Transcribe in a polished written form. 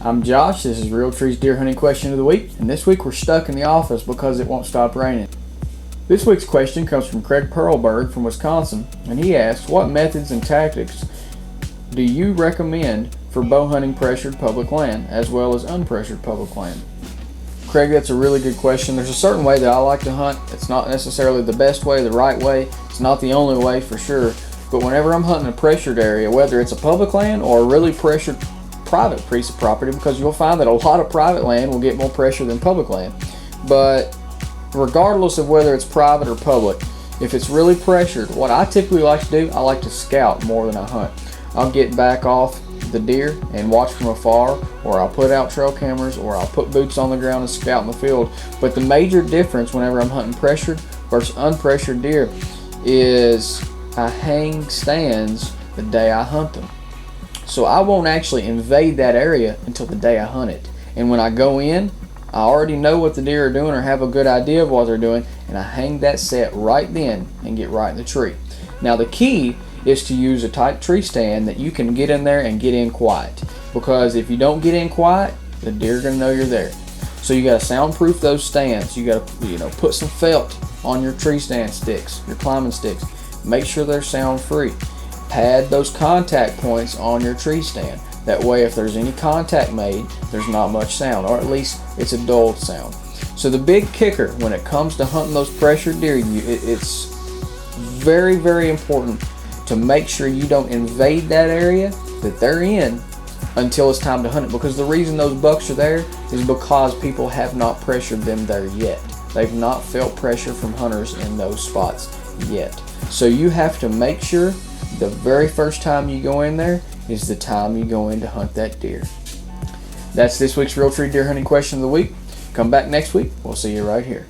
I'm Josh, this is Realtree's Deer Hunting Question of the Week, and this week we're stuck in the office because it won't stop raining. This week's question comes from Craig Perlberg from Wisconsin, and he asks, what methods and tactics do you recommend for bow hunting pressured public land as well as unpressured public land? Craig, that's a really good question. There's a certain way that I like to hunt. It's not necessarily the best way, the right way. It's not the only way for sure, but whenever I'm hunting a pressured area, whether it's a public land or a really pressured private piece of property, because you'll find that a lot of private land will get more pressure than public land. But regardless of whether it's private or public, if it's really pressured, what I typically like to do, I like to scout more than I hunt. I'll get back off the deer and watch from afar, or I'll put out trail cameras, or I'll put boots on the ground and scout in the field. But the major difference whenever I'm hunting pressured versus unpressured deer is I hang stands the day I hunt them. So I won't actually invade that area until the day I hunt it. And when I go in, I already know what the deer are doing or have a good idea of what they're doing, and I hang that set right then and get right in the tree. Now the key is to use a tight tree stand that you can get in there and get in quiet. Because if you don't get in quiet, the deer are gonna know you're there. So you gotta soundproof those stands. You gotta put some felt on your tree stand sticks, your climbing sticks. Make sure they're sound free. Pad those contact points on your tree stand. That way if there's any contact made, there's not much sound, or at least it's a dulled sound. So the big kicker when it comes to hunting those pressured deer, it's very, very important to make sure you don't invade that area that they're in until it's time to hunt it. Because the reason those bucks are there is because people have not pressured them there yet. They've not felt pressure from hunters in those spots yet. So you have to make sure the very first time you go in there is the time you go in to hunt that deer. That's this week's Realtree Deer Hunting Question of the Week. Come back next week. We'll see you right here.